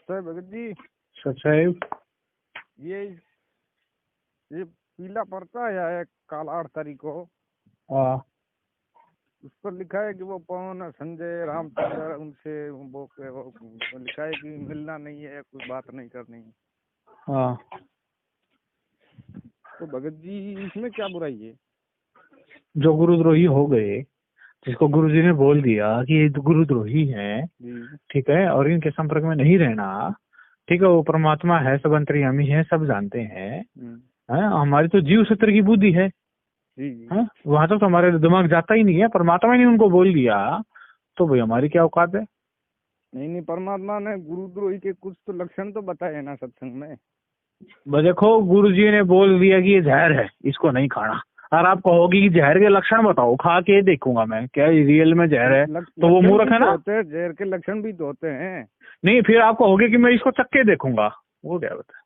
नमस्ते भगत जी। साहब ये पीला पर्चा है कल 8 तारीख को। हाँ उस पर लिखा है कि वो पवन संजय रामचंद्र उनसे वो लिखा है कि मिलना नहीं है, कोई बात नहीं करनी है। हाँ। तो भगत जी इसमें क्या बुराई है? जो गुरुद्रोही हो गए, जिसको गुरुजी ने बोल दिया कि ये गुरुद्रोही है, ठीक है, और इनके संपर्क में नहीं रहना, ठीक है, वो परमात्मा है, सब अंतर्यामी है, सब जानते हैं। हमारी तो जीव सूत्र की बुद्धि है, वहां तक तो हमारे दिमाग जाता ही नहीं है। परमात्मा ने उनको बोल दिया तो भाई हमारी क्या औकात है? नहीं, परमात्मा ने गुरुद्रोही के कुछ तो लक्षण तो बताए ना सत्संग में। देखो, गुरुजी ने बोल दिया कि ये जहर है, इसको नहीं खाना, और आप कहोगे कि जहर के लक्षण बताओ, खा के देखूंगा मैं क्या रियल में जहर है, तो वो मूर्ख है ना। जहर के लक्षण भी तो होते हैं। नहीं, फिर आप कहोगे कि मैं इसको चख के देखूंगा, वो क्या होता है?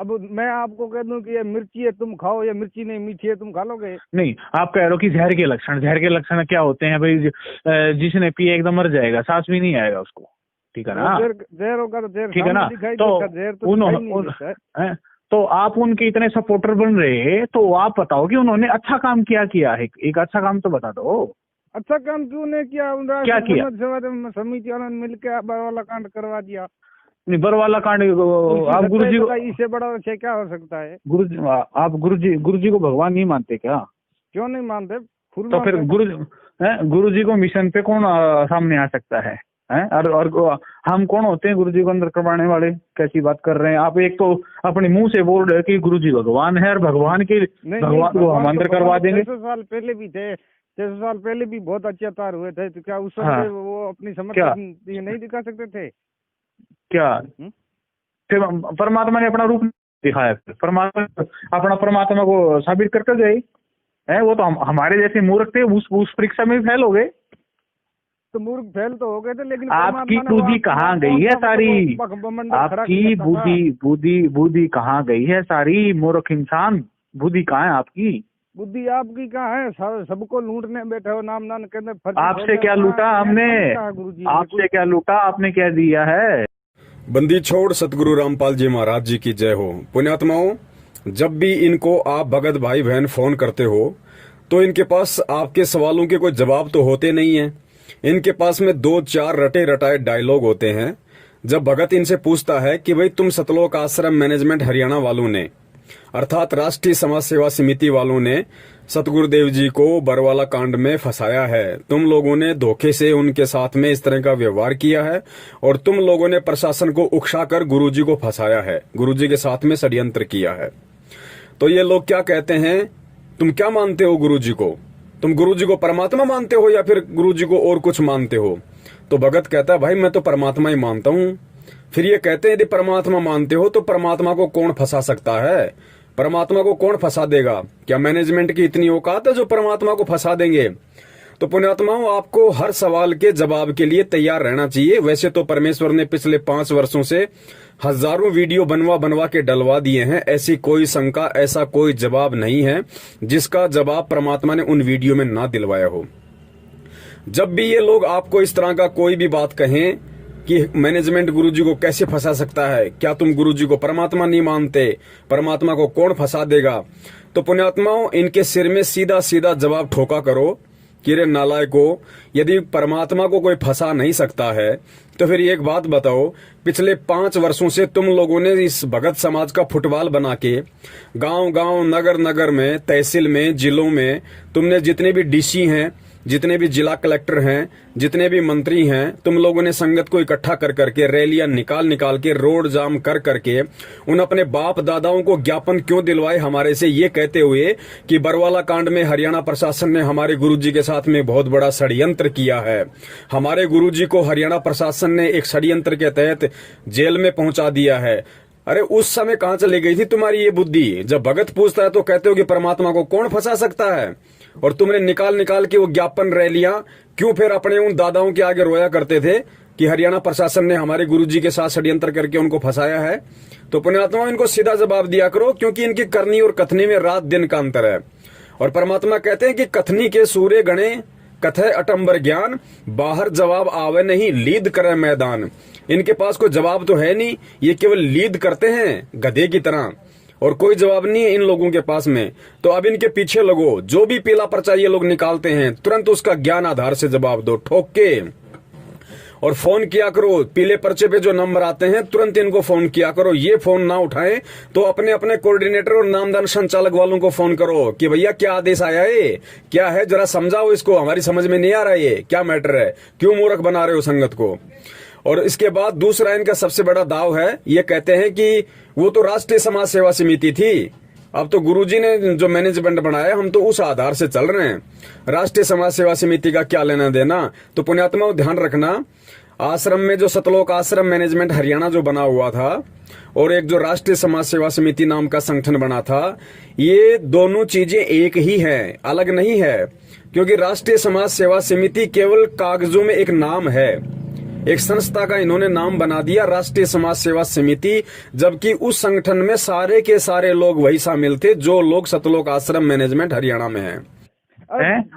अब मैं आपको कह दूं कि ये मिर्ची है तुम खाओ, या मिर्ची नहीं मीठी है तुम खा लोगे? नहीं, आप कह रहे हो कि जहर के लक्षण क्या होते हैं भाई? जिसने पिए एकदम मर जाएगा, सांस भी नहीं आएगा उसको, ठीक है ना? जहर होगा तो जहर, ठीक है ना? तो आप उनके इतने सपोर्टर बन रहे, तो आप बताओ कि उन्होंने अच्छा काम किया है? एक अच्छा काम तो बता दो। अच्छा काम क्यों नहीं किया? क्या किया? समिति वालों ने मिलकर बरवाला कांड करवा दिया। नहीं, बरवाला कांड आप गुरुजी को, इससे बड़ा विषय क्या हो सकता है? आप गुरुजी को भगवान नहीं मानते क्या? क्यों नहीं मानते? तो फिर गुरुजी को मिशन पे कौन सामने आ सकता है? और हम कौन होते हैं गुरुजी को अंदर करवाने वाले? कैसी बात कर रहे हैं आप? एक तो अपने मुंह से बोल रहे कि गुरुजी भगवान है, और भगवान को हम अंदर करवा देंगे। 600 साल पहले भी थे, 600 साल पहले भी बहुत अत्याचार हुए थे, तो क्या उस समय वो अपनी समझ नहीं दिखा सकते थे क्या? फिर परमात्मा ने अपना रूप दिखाया, परमात्मा को साबित करते गए है। वो तो हमारे जैसे मूर्ख थे, उस परीक्षा में फेल हो गए। तो मूर्ख फेल तो हो गए थे, लेकिन आपकी बुद्धि कहाँ गई है सारी? आपकी बुद्धि कहाँ गई है सारी? मूर्ख इंसान, बुद्धि कहाँ है आपकी? बुद्धि आपकी कहाँ है? सबको लूटने बैठे हो, नाम नाम कहते। आपसे क्या लूटा हमने? आपसे क्या लूटा? आपने क्या दिया है? बंदी छोड़ सतगुरु रामपाल जी महाराज जी की जय हो। पुण्यात्माओं, जब भी इनको आप भगत भाई बहन फोन करते हो तो इनके पास आपके सवालों के कोई जवाब तो होते नहीं है। इनके पास में 2-4 रटे रटाए डायलॉग होते हैं। जब भगत इनसे पूछता है कि भाई तुम सतलोक आश्रम मैनेजमेंट हरियाणा वालों ने, अर्थात राष्ट्रीय समाज सेवा समिति वालों ने सतगुरुदेव जी को बरवाला कांड में फंसाया है, तुम लोगों ने धोखे से उनके साथ में इस तरह का व्यवहार किया है, और तुम लोगों ने प्रशासन को उकसाकर गुरुजी को फंसाया है, गुरुजी के साथ में षड्यंत्र किया है। तो ये लोग क्या कहते हैं, तुम क्या मानते हो गुरुजी को? तुम गुरुजी को परमात्मा मानते हो या फिर गुरुजी को और कुछ मानते हो? तो भगत कहता है भाई मैं तो परमात्मा ही मानता हूँ। फिर ये कहते हैं यदि परमात्मा मानते हो तो परमात्मा को कौन फंसा सकता है? परमात्मा को कौन फंसा देगा? क्या मैनेजमेंट की इतनी औकात है जो परमात्मा को फंसा देंगे? तो पुण्यात्माओं, आपको हर सवाल के जवाब के लिए तैयार रहना चाहिए। वैसे तो परमेश्वर ने पिछले 5 वर्षों से हजारों वीडियो बनवा के डलवा दिए हैं। ऐसी कोई शंका, ऐसा कोई जवाब नहीं है जिसका जवाब परमात्मा ने उन वीडियो में ना दिलवाया हो। जब भी ये लोग आपको इस तरह का कोई भी बात कहें कि मैनेजमेंट गुरुजी को कैसे फंसा सकता है, क्या तुम गुरुजी को परमात्मा नहीं मानते, परमात्मा को कौन फंसा देगा, तो पुण्यात्माओं, इनके सिर में सीधा सीधा जवाब ठोका करो कि रे नालायकों, यदि परमात्मा को कोई फंसा नहीं सकता है तो फिर एक बात बताओ, पिछले 5 वर्षों से तुम लोगों ने इस भगत समाज का फुटबॉल बना के गांव-गांव, नगर-नगर में, तहसील में, जिलों में तुमने जितने भी डीसी हैं, जितने भी जिला कलेक्टर हैं, जितने भी मंत्री हैं, तुम लोगों ने संगत को इकट्ठा कर करके रैलियां निकाल के, रोड जाम कर करके उन अपने बाप दादाओं को ज्ञापन क्यों दिलवाए हमारे से, ये कहते हुए कि बरवाला कांड में हरियाणा प्रशासन ने हमारे गुरुजी के साथ में बहुत बड़ा षड्यंत्र किया है। हमारे गुरुजी को हरियाणा प्रशासन ने एक षड्यंत्र के तहत जेल में पहुंचा दिया है। अरे उस समय कहां चली गई थी तुम्हारी ये बुद्धि? जब भगत पूछता है तो कहते हो कि परमात्मा को कौन फंसा सकता है, और तुमने निकाल के वो ज्ञापन रैलियां क्यों फिर अपने उन दादाओं के आगे रोया करते थे कि हरियाणा प्रशासन ने हमारे गुरुजी के साथ षड्यंत्र करके उनको फंसाया है? तो पुण्यात्मा, इनको सीधा जवाब दिया करो, क्योंकि इनकी करनी और कथनी में रात दिन का अंतर है। और परमात्मा कहते हैं कि कथनी के सूर्य गणे कथे अटंबर ज्ञान, बाहर जवाब आवे नहीं, लीद करे मैदान। इनके पास कोई जवाब तो है नहीं, ये केवल लीद करते हैं गधे की तरह, और कोई जवाब नहीं है इन लोगों के पास में। तो अब इनके पीछे लगो, जो भी पीला पर्चा ये लोग निकालते हैं तुरंत उसका ज्ञान आधार से जवाब दो ठोक के, और फोन किया करो। पीले पर्चे पे जो नंबर आते हैं तुरंत इनको फोन किया करो। ये फोन ना उठाएं तो अपने अपने कोऑर्डिनेटर और नामदान संचालक वालों को फोन करो कि भैया क्या आदेश आया है, क्या है, जरा समझाओ इसको, हमारी समझ में नहीं आ रहा है, क्या मैटर है, क्यों मूर्ख बना रहे हो संगत को। और इसके बाद दूसरा इनका सबसे बड़ा दाव है, ये कहते हैं कि वो तो राष्ट्रीय समाज सेवा समिति थी, अब तो गुरुजी ने जो मैनेजमेंट बनाया हम तो उस आधार से चल रहे हैं, राष्ट्रीय समाज सेवा समिति का क्या लेना देना। तो पुण्यात्माओं ध्यान रखना, आश्रम में जो सतलोक आश्रम मैनेजमेंट हरियाणा जो बना हुआ था और एक जो राष्ट्रीय समाज सेवा समिति नाम का संगठन बना था, ये दोनों चीजें एक ही हैं, अलग नहीं है। क्योंकि राष्ट्रीय समाज सेवा समिति केवल कागजों में एक नाम है, एक संस्था का इन्होंने नाम बना दिया राष्ट्रीय समाज सेवा समिति, जबकि उस संगठन में सारे के सारे लोग वही शामिल थे जो लोग सतलोक आश्रम मैनेजमेंट हरियाणा में हैं।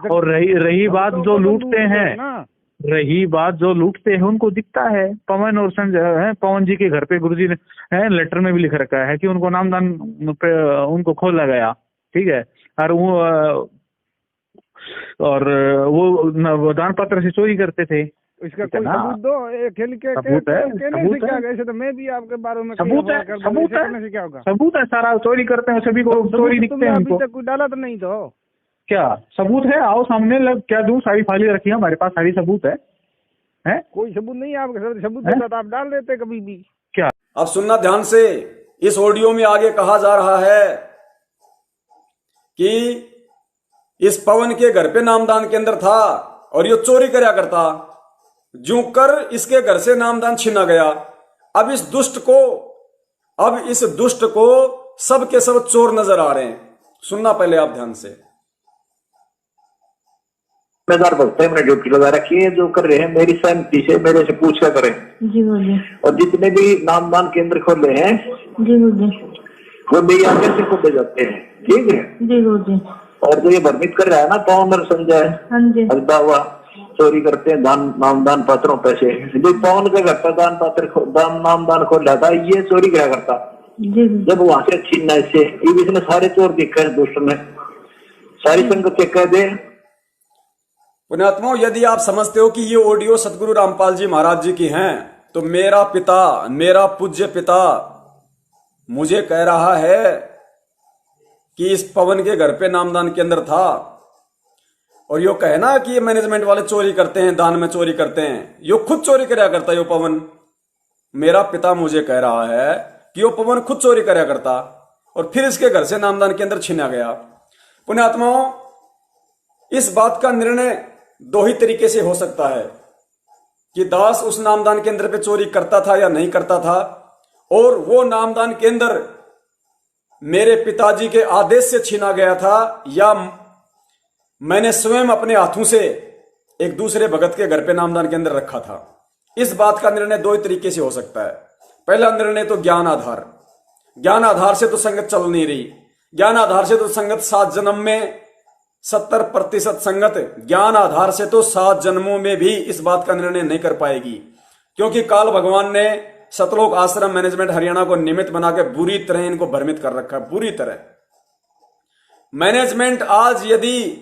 और रही बात जो लूटते हैं, रही बात जो लूटते हैं उनको दिखता है। पवन और संजय है, पवन जी के घर पे गुरुजी ने लेटर में भी लिख रखा है कि उनको नामदान पे उनको खोला गया, ठीक है, और वो दान पत्र से चोरी करते थे। इसका कोई सबूत दो, सबूत है, ऐसे तो मैं भी आपके बारे में सबूत है, क्या होगा, सबूत है, सारा चोरी करते हैं, सभी को चोरी दिखते हैं उनको। कोई डाला तो नहीं तो क्या सबूत है, आओ सामने क्या दूं, सारी फाइलें रखी है हमारे पास, सारी सबूत है? कोई सबूत नहीं है आपके, सबूत देता तो आप डाल देते कभी भी। क्या अब सुनना ध्यान से, इस ऑडियो में आगे कहा जा रहा है कि इस पवन के घर पे नामदान केंद्र था और ये चोरी करया करता, जू कर इसके घर से नामदान छीना गया। अब इस दुष्ट को सब के सब चोर नजर आ रहे हैं। सुनना पहले आप ध्यान से। जिम्मेदार भक्त है, मैंने ड्यूटी लगा रखी है, जो कर रहे हैं मेरी सहमति से मेरे से पूछ कर करें। जी बोलिए। और जितने भी नामदान केंद्र खोले हैं जी बोलिए, वो मेरी आगे से खोले जाते हैं, ठीक है जी बोलिए। और जो ये भ्रमित कर रहा है ना पवन और संजय, हाँ जी, हकदा हुआ चोरी करते हैं नामदान पत्रों पैसे, जो पवन के घर पर नामदान खोल रहा था, ये चोरी क्या करता जी। जब वहां से छीनना इससे, इसने सारे चोर दिखे हैं, दुष्ट ने सारी संगत से कह दे। पुण्यात्माओं, यदि आप समझते हो कि ये ऑडियो सतगुरु रामपाल जी महाराज जी की हैं, तो मेरा पिता, मेरा पूज्य पिता मुझे कह रहा है कि इस पवन के घर पे नामदान केंद्र था, और यो कहना कि ये मैनेजमेंट वाले चोरी करते हैं, दान में चोरी करते हैं, यो खुद चोरी करया करता यो पवन। मेरा पिता मुझे कह रहा है कि यो पवन खुद चोरी करया करता और फिर इसके घर से नामदान केंद्र छीना गया। पुण्यात्माओं, इस बात का निर्णय दो ही तरीके से हो सकता है कि दास उस नामदान केंद्र पे चोरी करता था या नहीं करता था, और वो नामदान केंद्र मेरे पिताजी के आदेश से छीना गया था, या मैंने स्वयं अपने हाथों से एक दूसरे भगत के घर पे नामदान केंद्र रखा था। इस बात का निर्णय दो ही तरीके से हो सकता है। पहला निर्णय तो ज्ञान आधार, ज्ञान आधार से तो संगत चल नहीं रही, ज्ञान आधार से तो संगत 7 जन्म में 70% संगत ज्ञान आधार से तो 7 जन्मों में भी इस बात का निर्णय नहीं कर पाएगी, क्योंकि काल भगवान ने सतलोक आश्रम मैनेजमेंट हरियाणा को निमित्त बना के बुरी तरह इनको भ्रमित कर रखा है, बुरी तरह। मैनेजमेंट आज यदि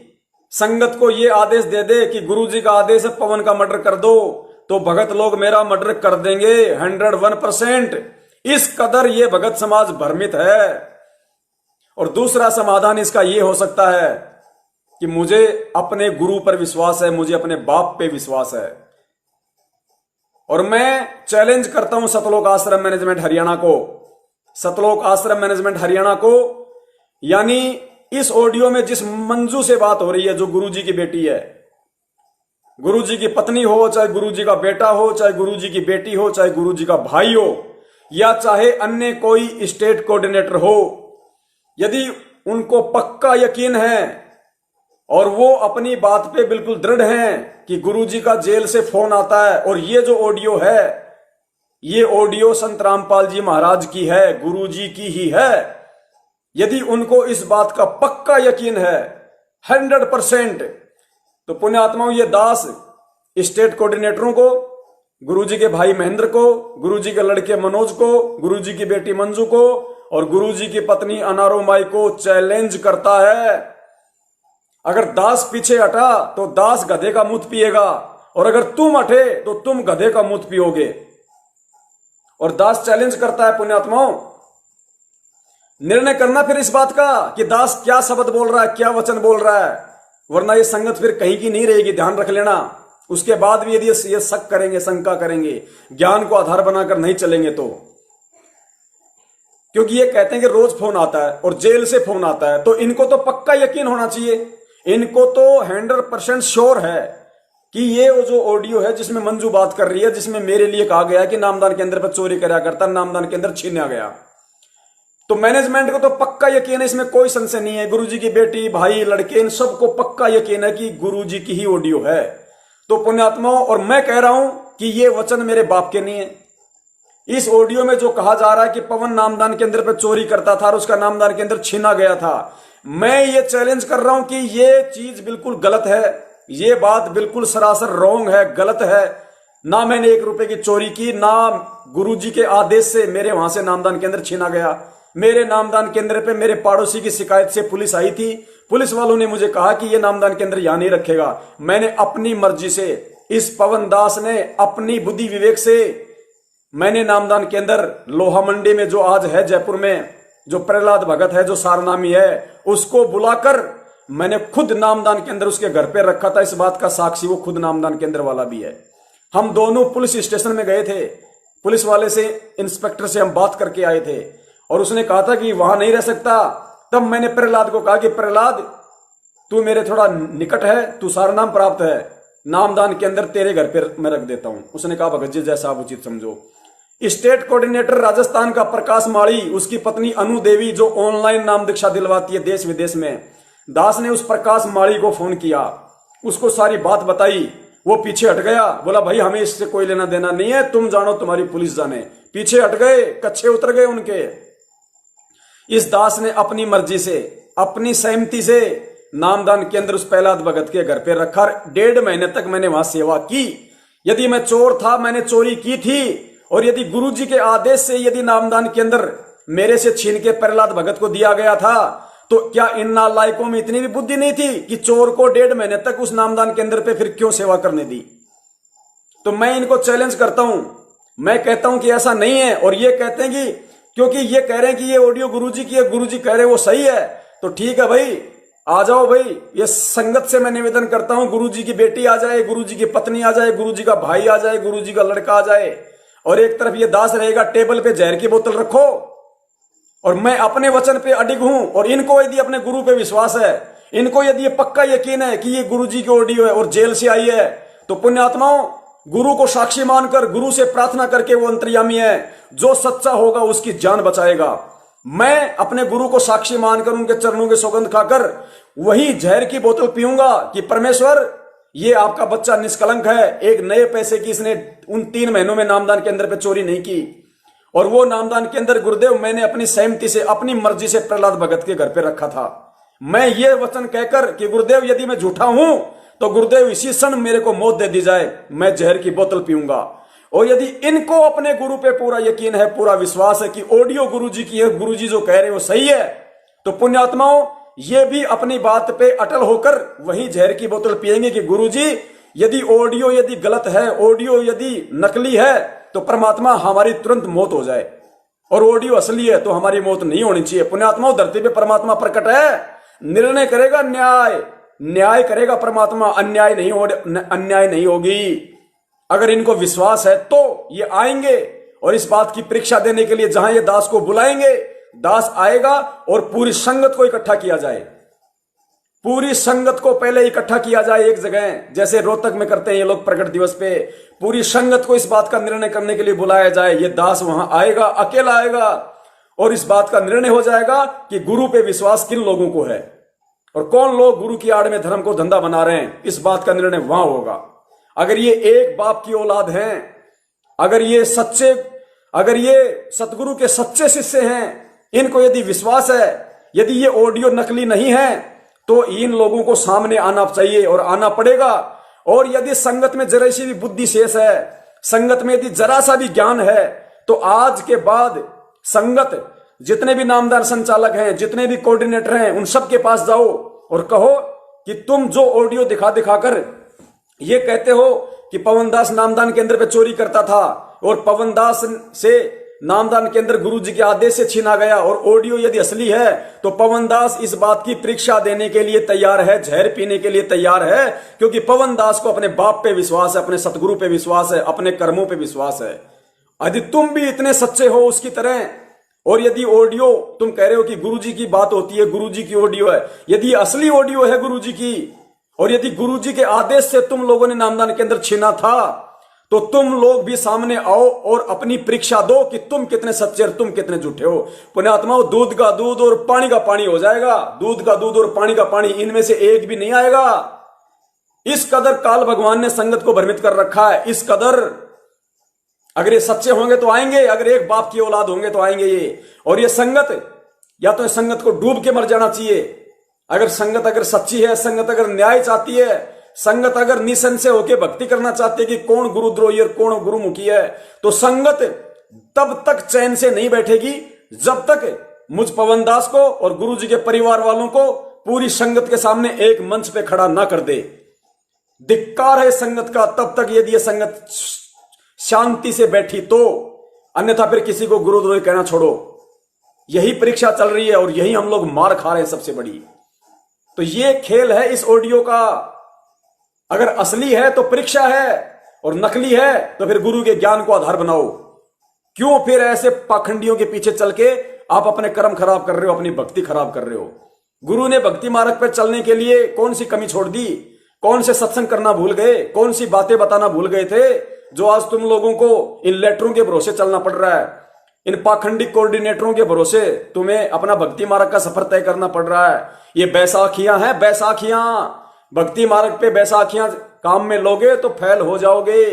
संगत को यह आदेश दे दे कि गुरुजी का आदेश है पवन का मर्डर कर दो, तो भगत लोग मेरा मर्डर कर देंगे 101%। इस कदर ये भगत समाज भ्रमित है। और दूसरा समाधान इसका यह हो सकता है कि मुझे अपने गुरु पर विश्वास है, मुझे अपने बाप पे विश्वास है, और मैं चैलेंज करता हूं सतलोक आश्रम मैनेजमेंट हरियाणा को, सतलोक आश्रम मैनेजमेंट हरियाणा को, यानी इस ऑडियो में जिस मंजू से बात हो रही है, जो गुरुजी की बेटी है, गुरुजी की पत्नी हो, चाहे गुरुजी का बेटा हो, चाहे गुरुजी की बेटी हो, चाहे गुरुजी का भाई हो, या चाहे अन्य कोई स्टेट कोऑर्डिनेटर हो, यदि उनको पक्का यकीन है और वो अपनी बात पे बिल्कुल दृढ़ हैं कि गुरुजी का जेल से फोन आता है और ये जो ऑडियो है, ये ऑडियो संत रामपाल जी महाराज की है, गुरुजी की ही है, यदि उनको इस बात का पक्का यकीन है 100%, तो पुण्यात्माओं, ये दास स्टेट कोऑर्डिनेटरों को, गुरुजी के भाई महेंद्र को, गुरुजी के लड़के मनोज को, गुरुजी की बेटी मंजू को और गुरुजी की पत्नी अनारो माई को चैलेंज करता है। अगर दास पीछे हटा तो दास गधे का मूत पिएगा, और अगर तुम हटे तो तुम गधे का मूत पियोगे। और दास चैलेंज करता है पुण्यात्माओं, निर्णय करना फिर इस बात का कि दास क्या शब्द बोल रहा है, क्या वचन बोल रहा है, वरना ये संगत फिर कहीं की नहीं रहेगी, ध्यान रख लेना। उसके बाद भी यदि ये शक करेंगे, शंका करेंगे, ज्ञान को आधार बनाकर नहीं चलेंगे तो, क्योंकि ये कहते हैं कि रोज फोन आता है और जेल से फोन आता है, तो इनको तो पक्का यकीन होना चाहिए, इनको तो 100% श्योर है कि ये वो जो ऑडियो है जिसमें मंजू बात कर रही है, जिसमें मेरे लिए कहा गया कि नामदान केंद्र पर चोरी करा करता, नामदान केंद्र छीना गया, तो मैनेजमेंट को तो पक्का यकीन है, इसमें कोई संशय नहीं है। गुरुजी की बेटी, भाई, लड़के, इन सबको पक्का यकीन है कि गुरुजी की ही ऑडियो है। तो पुण्यात्माओं, और मैं कह रहा हूं कि ये वचन मेरे बाप के नहीं है। इस ऑडियो में जो कहा जा रहा है कि पवन नामदान केंद्र पर चोरी करता था और उसका नामदान केंद्र छीना गया था, मैं ये चैलेंज कर रहा हूं कि ये चीज बिल्कुल गलत है, ये बात बिल्कुल सरासर रॉन्ग है, गलत है। ना मैंने 1 रुपए की चोरी की, ना गुरुजी के आदेश से मेरे वहां से नामदान केंद्र छीना गया। मेरे नामदान केंद्र पे मेरे पड़ोसी की शिकायत से पुलिस आई थी, पुलिस वालों ने मुझे कहा कि ये नामदान केंद्र यहां नहीं रखेगा। मैंने अपनी मर्जी से, इस पवन दास ने अपनी बुद्धि विवेक से, मैंने नामदान केंद्र लोहा मंडी में जो आज है जयपुर में, जो प्रहलाद भगत है, जो सारनामी है, उसको बुलाकर मैंने खुद नामदान केंद्र उसके घर पे रखा था। इस बात का साक्षी वो खुद नामदान केंद्र वाला भी है। हम दोनों पुलिस स्टेशन में गए थे, पुलिस वाले से, इंस्पेक्टर से हम बात करके आए थे, और उसने कहा था कि वहां नहीं रह सकता। तब मैंने प्रहलाद को कहा कि प्रहलाद, तू मेरे थोड़ा निकट है, तू सारनाम प्राप्त है, नामदान के अंदर तेरे घर पर मैं रख देता हूं। उसने कहा भगत जी जैसा आप उचित समझो। स्टेट कोऑर्डिनेटर राजस्थान का प्रकाश माड़ी, उसकी पत्नी अनु देवी जो ऑनलाइन नाम दीक्षा दिलवाती है देश विदेश में, दास ने उस प्रकाश माड़ी को फोन किया, उसको सारी बात बताई। वो पीछे हट गया, बोला भाई हमें इससे कोई लेना देना नहीं है, तुम जानो तुम्हारी पुलिस जाने। पीछे हट गए, कच्छे उतर गए उनके। इस दास ने अपनी मर्जी से, अपनी सहमति से नामदान केंद्र उस प्रहलाद भगत के घर पे रखा। 1.5 महीने तक मैंने वहां सेवा की। यदि मैं चोर था, मैंने चोरी की थी, और यदि गुरुजी के आदेश से यदि नामदान केंद्र मेरे से छीन के प्रहलाद भगत को दिया गया था, तो क्या इन नालायकों में इतनी भी बुद्धि नहीं थी कि चोर को 1.5 महीने तक उस नामदान केंद्र पे फिर क्यों सेवा करने दी? तो मैं इनको चैलेंज करता हूं, मैं कहता हूं कि ऐसा नहीं है। और ये कहते हैं कि क्योंकि ये कह रहे हैं कि ये ऑडियो गुरुजी की है, गुरुजी कह रहे हैं वो सही है, तो ठीक है भाई, आ जाओ भाई। ये संगत से मैं निवेदन करता हूं, गुरुजी की बेटी आ जाए, गुरुजी की पत्नी आ जाए, गुरुजी का भाई आ जाए, गुरुजी का लड़का आ जाए, और एक तरफ ये दास रहेगा, टेबल पे जहर की बोतल रखो। और मैं अपने वचन पे अडिग हूं, और इनको यदि अपने गुरु पे विश्वास है, इनको यदि ये पक्का यकीन है कि ये गुरुजी की ऑडियो है और जेल से आई है, तो पुण्यात्माओं, गुरु को साक्षी मानकर, गुरु से प्रार्थना करके, वो अंतर्यामी है, जो सच्चा होगा उसकी जान बचाएगा। मैं अपने गुरु को साक्षी मानकर, उनके चरणों के सौगंध खाकर वही जहर की बोतल पीऊंगा कि परमेश्वर, ये आपका बच्चा निष्कलंक है, एक नए पैसे की इसने उन 3 महीनों में नामदान केंद्र पे चोरी नहीं की। और वो नामदान केंद्र गुरुदेव मैंने अपनी सहमति से, अपनी मर्जी से प्रहलाद भगत के घर पे रखा था। मैं ये वचन कहकर कि गुरुदेव यदि मैं झूठा हूं तो गुरुदेव इसी क्षण मेरे को मौत दे दी जाए, मैं जहर की बोतल पीऊंगा। और यदि इनको अपने गुरु पे पूरा यकीन है, पूरा विश्वास है कि ऑडियो गुरुजी की है, गुरुजी जो कह रहे वो सही है, तो पुण्यात्माओं, ये भी अपनी बात पे अटल होकर वही जहर की बोतल पिएंगे कि गुरुजी यदि ऑडियो यदि गलत है, ऑडियो यदि नकली है, तो परमात्मा हमारी तुरंत मौत हो जाए, और ऑडियो असली है तो हमारी मौत नहीं होनी चाहिए। पुण्यात्माओं, धरती पे परमात्मा प्रकट है, निर्णय करेगा, न्याय करेगा परमात्मा, अन्याय नहीं होगी। अगर इनको विश्वास है तो ये आएंगे और इस बात की परीक्षा देने के लिए जहां ये दास को बुलाएंगे, दास आएगा और पूरी संगत को इकट्ठा किया जाए। पूरी संगत को पहले इकट्ठा किया जाए एक जगह, जैसे रोहतक में करते हैं ये लोग प्रकट दिवस पे। पूरी संगत को इस बात का निर्णय करने के लिए बुलाया जाए। ये दास वहां आएगा, अकेला आएगा, और इस बात का निर्णय हो जाएगा कि गुरु पे विश्वास किन लोगों को है और कौन लोग गुरु की आड़ में धर्म को धंधा बना रहे हैं। इस बात का निर्णय वहां होगा। अगर ये एक बाप की औलाद हैं, अगर ये सतगुरु के सच्चे शिष्य हैं, इनको यदि विश्वास है, यदि ये ऑडियो नकली नहीं है, तो इन लोगों को सामने आना चाहिए और आना पड़ेगा। और यदि संगत में जरा सी भी बुद्धि शेष है, संगत में यदि जरा सा भी ज्ञान है, तो आज के बाद संगत जितने भी नामदान संचालक हैं, जितने भी कोऑर्डिनेटर हैं, उन सब के पास जाओ और कहो कि तुम जो ऑडियो दिखा दिखाकर ये कहते हो कि पवनदास नामदान केंद्र पे चोरी करता था और पवनदास से नामदान केंद्र गुरुजी के आदेश से छीना गया और ऑडियो यदि असली है, तो पवनदास इस बात की परीक्षा देने के लिए तैयार है, जहर पीने के लिए तैयार है, क्योंकि पवनदास को अपने बाप पे विश्वास है, अपने सतगुरु पे विश्वास है, अपने कर्मों पे विश्वास है। यदि तुम भी इतने सच्चे हो उसकी तरह, और यदि ऑडियो तुम कह रहे हो कि गुरुजी की बात होती है, गुरुजी की ऑडियो है, यदि असली ऑडियो है गुरुजी की, और यदि गुरुजी के आदेश से तुम लोगों ने नामदान केंद्र छीना था, तो तुम लोग भी सामने आओ और अपनी परीक्षा दो कि तुम कितने सच्चे और तुम कितने झूठे हो। पुण्यात्माओं, दूध का दूध और पानी का पानी हो जाएगा। दूध का दूध और पानी का पानी, इनमें से एक भी नहीं आएगा। इस कदर काल भगवान ने संगत को भ्रमित कर रखा है, इस कदर। अगर ये सच्चे होंगे तो आएंगे, अगर एक बाप की औलाद होंगे तो आएंगे ये। और ये संगत, या तो इस संगत को डूब के मर जाना चाहिए। अगर संगत अगर सच्ची है, संगत अगर न्याय चाहती है, संगत अगर निसंशय होकर भक्ति करना चाहती है कि कौन गुरुद्रोही और कौन गुरुमुखी है, तो संगत तब तक चैन से नहीं बैठेगी जब तक मुझ पवनदास को और गुरुजी के परिवार वालों को पूरी संगत के सामने एक मंच पे खड़ा ना कर दे। धिक्कार है संगत का तब तक यदि ये संगत शांति से बैठी तो, अन्यथा फिर किसी को गुरुद्रोही कहना छोड़ो। यही परीक्षा चल रही है और यही हम लोग मार खा रहे हैं सबसे बड़ी। तो ये खेल है इस ऑडियो का। अगर असली है तो परीक्षा है, और नकली है तो फिर गुरु के ज्ञान को आधार बनाओ। क्यों फिर ऐसे पाखंडियों के पीछे चल के आप अपने कर्म खराब कर रहे हो, अपनी भक्ति खराब कर रहे हो। गुरु ने भक्ति मार्ग पर चलने के लिए कौन सी कमी छोड़ दी? कौन से सत्संग करना भूल गए? कौन सी बातें बताना भूल गए थे, जो आज तुम लोगों को इन लेटरों के भरोसे चलना पड़ रहा है, इन पाखंडी कोऑर्डिनेटरों के भरोसे तुम्हें अपना भक्ति मार्ग का सफर तय करना पड़ रहा है। ये बैसाखियां हैं, बैसाखियां। भक्ति मार्ग पे बैसाखियां काम में लोगे तो फैल हो जाओगे,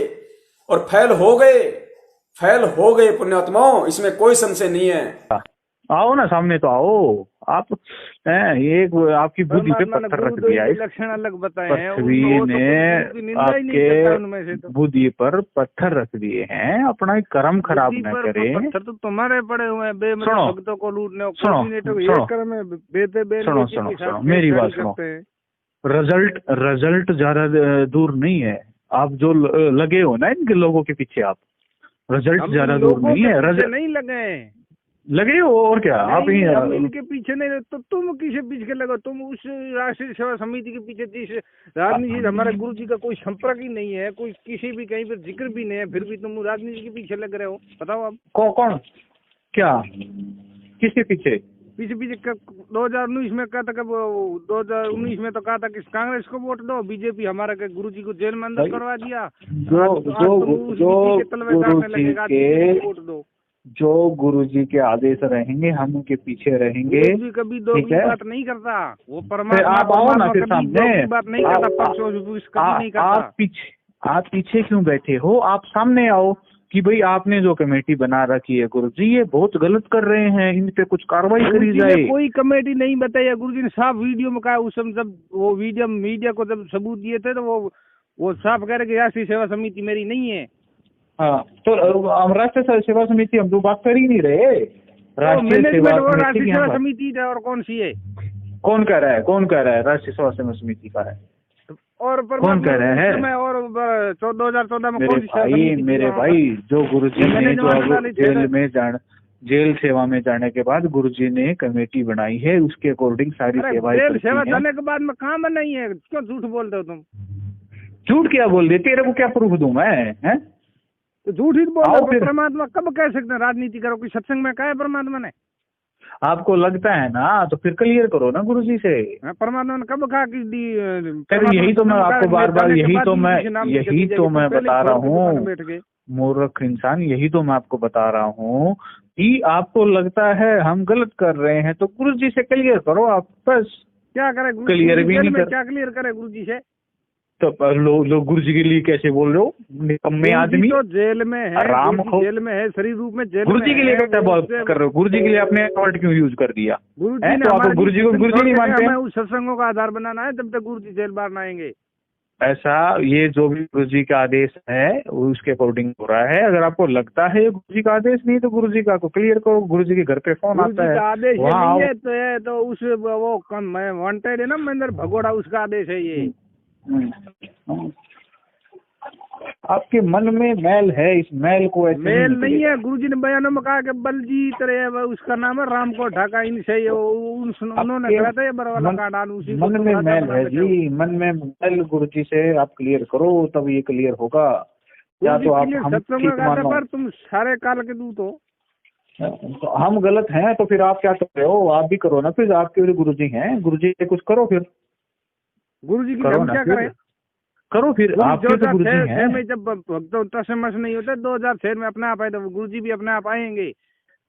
और फैल हो गए पुण्यात्माओं, इसमें कोई संशय नहीं है। आओ ना सामने तो आओ आप। ये आपकी बुद्धि पे पत्थर रख दिया है, लक्षण अलग बताए हैं, पृथ्वी ने आपके बुद्धि पर पत्थर रख दिए हैं। अपना कर्म खराब न करें। पत्थर तो तुम्हारे पड़े हुए हैं, भक्तों को लूटने। सुनो, मेरी बात सुनो। रिजल्ट ज्यादा दूर नहीं है। आप जो लगे हो ना इनके लोगों के पीछे, आप रिजल्ट ज्यादा दूर नहीं है। रिजल्ट नहीं लगे हो और क्या? आप ही इनके पीछे नहीं, तो तुम किसे पीछे लगो? तुम उस राष्ट्रीय सेवा समिति के पीछे, जिस राजनीति हमारे गुरु जी का कोई संपर्क ही नहीं है, कोई किसी भी कहीं पर जिक्र भी नहीं है, फिर भी तुम राजनीति के पीछे लग रहे हो। बताओ आप कौन क्या किसके पीछे? पीछे 2019 में कहा था, 2019 में तो कहा था कि कांग्रेस को वोट दो, बीजेपी हमारा के गुरु जी को जेल में अंदर करवा दिया। जो गुरुजी के आदेश रहेंगे हम उनके पीछे रहेंगे। गुरुजी कभी दो की बात नहीं करता, वो परमात्मा। आप आओ ना फिर सामने, बात नहीं करता। आप पीछे क्यों बैठे हो? आप सामने आओ कि भाई आपने जो कमेटी बना रखी है गुरुजी, ये बहुत गलत कर रहे हैं, इन पे कुछ कार्रवाई करी जाए। कोई कमेटी नहीं बताई, गुरुजी ने साफ वीडियो में कहा। उस समय जब वो वीडियो मीडिया को जब सबूत दिए थे, तो वो साफ कह रहे कि राष्ट्रीय सेवा समिति मेरी नहीं है। हाँ, तो राष्ट्रीय सेवा समिति हम तो बात कर ही नहीं रहे। राष्ट्रीय सेवा समिति और कौन सी है? कौन कह रहा है राष्ट्रीय सेवा समिति का है? और कौन कह रहे हैं? और 2014 में मेरे भाई जो गुरुजी ने जो जेल सेवा में जाने के बाद गुरुजी ने कमेटी बनाई है, उसके अकॉर्डिंग सारी सेवाएं। जेल सेवा जाने के बाद में कहाँ बनाई है? क्यों झूठ बोलते हो तुम? झूठ क्या बोल रहे? तेरे को क्या प्रूफ दूं मैं? है तो झूठ ही बोल रहे हो। परमात्मा कब कह सकते हैं राजनीति करो? कि सत्संग में कहा है परमात्मा ने? आपको लगता है ना, तो फिर क्लियर करो ना गुरुजी से। परमात्मा ने कब कहा कि यही तो मैं आपको बार यही तो मैं बता रहा हूँ मूर्ख इंसान। यही तो मैं आपको बता रहा हूँ कि आपको लगता है हम गलत कर रहे हैं, तो गुरुजी से क्लियर करो आप। बस क्या करे? क्लियर भी नहीं, क्या क्लियर करे गुरुजी से? तो लोग गुरु जी के लिए कैसे बोल रहे हो, निकम्मे आदमी। तो जेल में है, राम को जेल में है, शरीर रूप में जेल गुरु जी के लिए में कैसे बात कर रहे हो? गुरु जी के लिए आपने वर्ड क्यों यूज कर दिया? गुरु जी हैं? ने तो आप हमारे गुरु जी को गुरु जी नहीं मानते हमें हैं? उस सत्संगों का आधार बनाना है, जब तक गुरु जी जेल बाहर ना आएंगे। ऐसा ये जो भी गुरु जी का आदेश है वो उसके अकॉर्डिंग हो रहा है। अगर आपको लगता है गुरु जी का आदेश नहीं तो गुरु जी का को क्लियर करो। गुरु जी के घर पे फोन गुरु जी आता का है, आदेश ये वहाँ नहीं आओ। है तो है तो उस वो वांटेड है ना महेंद्र भगोड़ा, उसका आदेश है ये। हम्म। आपके मन में मैल है, इस मैल को ऐसे मेल नहीं है। गुरु जी ने बयानों में कहा कि बलजीत रे उसका नाम है राम को ढाका इनसे उन्होंने कहा था ये बरवाला का डाल उसी को मन में मैल है जी, मन में मैल गुरु जी से आप क्लियर करो तब ये क्लियर होगा। या तो आप हम ठीक मानो, पर तुम सारे काल के दूत हो। तो हम गलत हैं तो फिर आप क्या कर रहे हो? आप भी करो ना, फिर आपके गुरु जी हैं, गुरु जी कुछ करो फिर। गुरु जी की करो हम ना, क्या फिर करें? करो फिर, आपके तो गुरु जी 2006 हैं। में जब भक्तों तसमस नहीं होते 2006 में अपने आप आए तो गुरु जी भी अपने आप आएंगे।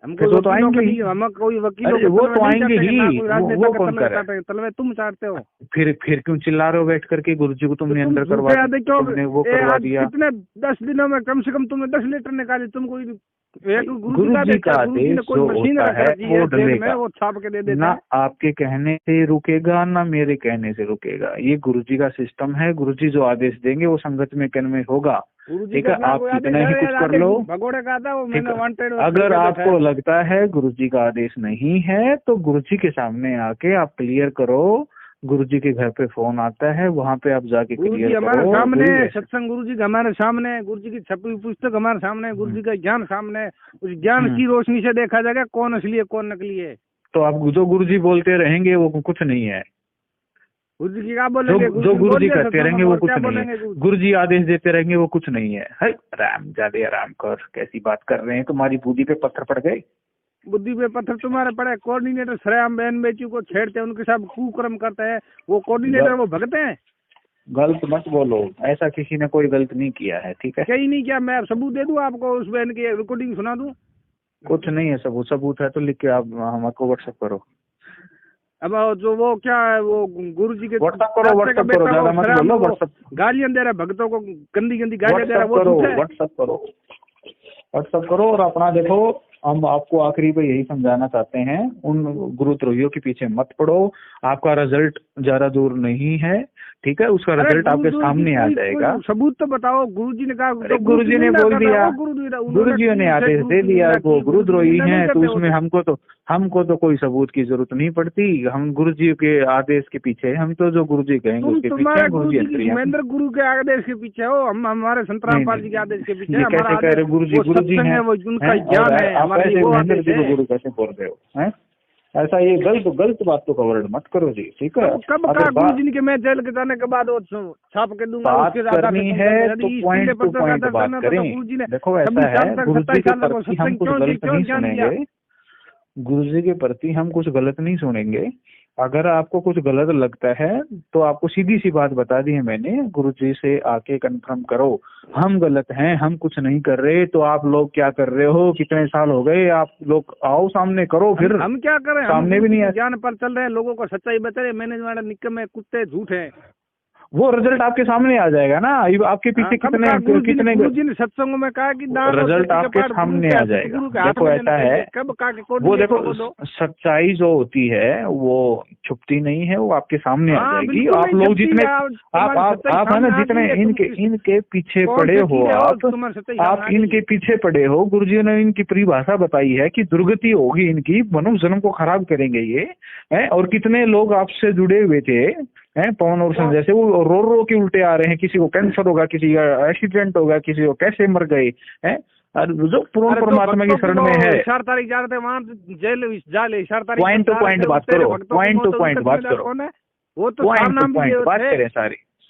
हमको तो आएंगे ही। हम कोई वकीलों अरे वो तो आएंगे ही, वो कौन कर रहा है? तलवे तुम चाहते हो। फिर क्यों चिल्ला रहे हो बैठ करके? गुरु जी को तुमने अंदर करवा दिया, तुमने वो करवा दिया। कितने 10 दिनों में कम से कम तुमने 10 लीटर निकाले। तुम कोई गुरु जी का आदेश जो होता है वो डलेगा, वो छाप के दे देता ना है। आपके कहने से रुकेगा ना मेरे कहने से रुकेगा। ये गुरु जी का सिस्टम है। गुरु जी जो आदेश देंगे वो संगत में कर्म में होगा। ठीक है, आप कितना ही कुछ कर लो। भगोड़े का था वो मैंने वांटेड। अगर आपको लगता है गुरु जी का आदेश नहीं है तो गुरु जी के सामने आके आप क्लियर करो। गुरु जी के घर पे फोन आता है, वहाँ पे आप जाके क्लियर करो। हमारे सामने सत्संग गुरु जी का हमारे सामने, गुरु जी की छपी हुई पुस्तक हमारे सामने, गुरु जी का ज्ञान सामने। उस ज्ञान की रोशनी से देखा जाएगा कौन असली है कौन नकली है। तो आप जो गुरु जी बोलते रहेंगे वो कुछ नहीं है। गुरु जी क्या बोलेंगे? जो गुरु जी करते रहेंगे वो कुछ नहीं है। गुरु जी आदेश देते रहेंगे वो कुछ नहीं है। राम ज्यादा आराम कर, कैसी बात कर रहे हैं? तुम्हारी बुद्धि पे पत्थर पड़ गए? बुद्धि पे पत्थर तुम्हारे पड़े। कोऑर्डिनेटर श्रेयाम बहन बेटी को छेड़ते हैं, उनके साथ कुकर्म करते हैं। वो कोऑर्डिनेटर वो भगते हैं। गलत मत बोलो, ऐसा किसी ने कोई गलत नहीं किया है। ठीक है, कहीं नहीं किया। मैं सबूत दे दूं आपको, उस बहन की रिकॉर्डिंग सुना दूं? कुछ नहीं है सबूत है तो लिख के आप हमको व्हाट्सएप करो। अब जो वो क्या है वो गुरु जी के व्हाट्सएप करो ज्यादा मत बोलो। व्हाट्सएप गालियां दे रहा भक्तों को, गंदी गालियां दे रहा। वो व्हाट्सएप करो और अपना देखो। हम आपको आखिरी पे यही समझाना चाहते हैं, उन गुरुद्रोहियों के पीछे मत पड़ो। आपका रिजल्ट ज्यादा दूर नहीं है। ठीक है, उसका रिजल्ट आपके सामने आ जाएगा। सबूत तो बताओ। गुरु जी ने कहा, गुरु जी ने बोल दिया, गुरु जी ने आदेश दे दिया वो गुरुद्रोही हैं, तो उसमें हमको तो कोई सबूत की जरूरत नहीं पड़ती। हम गुरु जी के आदेश के पीछे, हम तो जो गुरु जी कहेंगे उसके पीछे। गुरु जी महेंद्र गुरु के आदेश के पीछे हो, हम हमारे संत रामपाल जी के आदेश के पीछे। कैसे कह रहे? गुरु जी हैं, उनका ज्ञान है। आप ऐसे महेंद्र जी को गुरु कैसे बोल रहे हो? हैं ऐसा ये गलत बातों का वर्णन मत करो जी। ठीक है, कब कहा गुरु जी के मैं जेल के जाने के बाद वो छाप के दूंगा? बात करनी है तो पॉइंट टू पॉइंट बात करें। देखो ऐसा है, गुरु जी के प्रति हम कुछ गलत नहीं सुनेंगे। गुरु जी के प्रति हम कुछ गलत नहीं सुनेंगे। अगर आपको कुछ गलत लगता है तो आपको सीधी सी बात बता दी है मैंने, गुरु जी से आके कंफर्म करो हम गलत हैं, हम कुछ नहीं कर रहे। तो आप लोग क्या कर रहे हो? कितने साल हो गए? आप लोग आओ सामने करो। फिर हम क्या करें? सामने भी नहीं है। ज्ञान पर चल रहे हैं, लोगों को सच्चाई बता रहे। मैंने निकम्मे कुत्ते झूठ है। वो रिजल्ट आपके सामने आ जाएगा ना। आपके पीछे कितने गुरु जी ने सत्संगों में कहा कि रिजल्ट आपके सामने आ जाएगा। देखो ऐसा है, वो देखो सच्चाई जो होती है वो छुपती नहीं है, वो आपके सामने आ जाएगी। आप लोग जितने आप है ना, जितने इनके पीछे पड़े हो, आप इनके पीछे पड़े हो। गुरु जी ने इनकी परिभाषा बताई है कि दुर्गति होगी इनकी, मनुष्य जन्म को खराब करेंगे ये है। और कितने लोग आपसे जुड़े हुए थे पवन और संजय से, वो रो के उल्टे आ रहे हैं। किसी को कैंसर होगा, किसी का एक्सीडेंट होगा, किसी को कैसे मर गए हैं। जो पूर्ण परमात्मा की शरण में है। 4 तारीख जा रहे थे वहाँ जेल जाले। 4 तारीख पॉइंट टू पॉइंट बात करो, पॉइंट टू पॉइंट बात करो। वो तो पॉइंट टू पॉइंट बात करें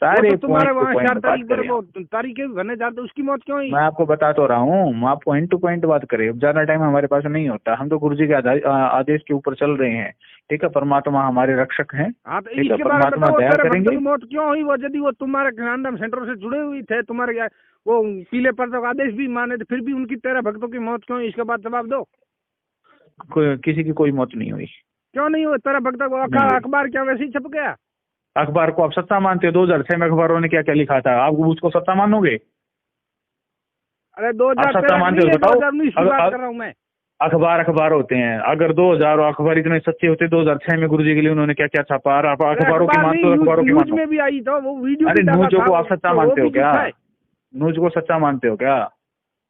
सारे तुम्हारे वहाँ 4 तारीख पर वो तारीखें भरने जाते, उसकी मौत क्यों हुई? मैं आपको बता तो रहा हूँ। आप पॉइंट टू पॉइंट बात करें। अब ज्यादा टाइम हमारे पास नहीं होता। हम तो गुरु जी के आदेश के ऊपर चल रहे हैं। ठीक है, परमात्मा हमारे रक्षक हैं। ठीक है, परमात्मा दया करेंगे। मौत क्यों हुई? वो यदि वो तुम्हारे ज्ञानदान सेंटर से जुड़े हुए थे, तुम्हारे वो पीले पर्दों का आदेश भी माने थे, फिर भी उनकी 13 भक्तों की मौत क्यों हुई? इसके बाद जवाब दो। किसी की कोई मौत नहीं हुई। क्यों नहीं हुई? 13 भक्तों को अखबार क्या वैसे ही छप गया? अखबार को आप सच्चा मानते हो? 2006 में अखबारों ने क्या क्या लिखा था, आप उसको सच्चा मानोगे? अरे आप 2013 सच्चा मानते हो? बताओ। 2019 की बात कर रहा हूँ मैं। अखबार होते हैं, अगर 2000 अखबार इतने सच्चे होते 2006 में गुरुजी के लिए उन्होंने क्या क्या छापा? और आप अखबारों की मानते हो? अखबारों की न्यूज मानो? में भी आई था वो वीडियो। अरे न्यूज को आप सच्चा मानते हो क्या? है न्यूज को सच्चा मानते हो क्या?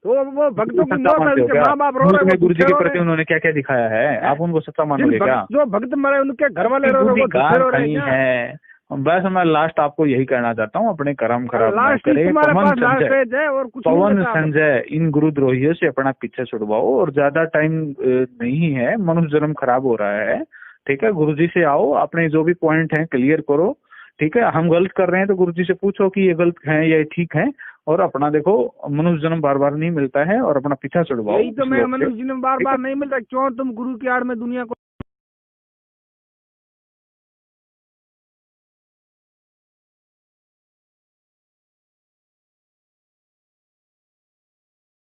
तो वो भक्तों की सच्चा मौत है, मानते हो उनके क्या? माँ बाप रो न्यूज रहे में हैं, गुरुजी के रो प्रति रहे हैं। उन्होंने क्या क्या दिखाया है, आप उनको सच्चा मानोगे क्या? जो भक्त मरे उनके घर वाले रो रहे हैं, वो बुद्धि दुखी रो गार रहे कहीं हैं क्या? है। बस मैं लास्ट आपको यही कहना चाहता हूँ, अपने कर्म खराब न लास्ट करे। तुम्हारे पवन पास लास्ट संजय, है और कुछ नहीं पवन बचा अब। संजय, इन गुरुद्रोहियों से अपना पीछे छुड़वाओ और ज्यादा टाइम नहीं है, मनुष्य जन्म खराब हो रहा है। ठीक है, गुरुजी से आओ, अपने जो भी पॉइंट हैं क्लियर करो। ठीक है, हम गलत कर रहे हैं तो गुरुजी से पूछो कि ये गलत है या ये ठीक है, और अपना देखो मनुष्य जन्म बार बार नहीं मिलता है, और अपना पीछा छुड़वाओ। यही तो मैं इस लोक से। मनुष्य ने बार बार नहीं मिलता, क्यों तुम गुरु की आड़ में दुनिया को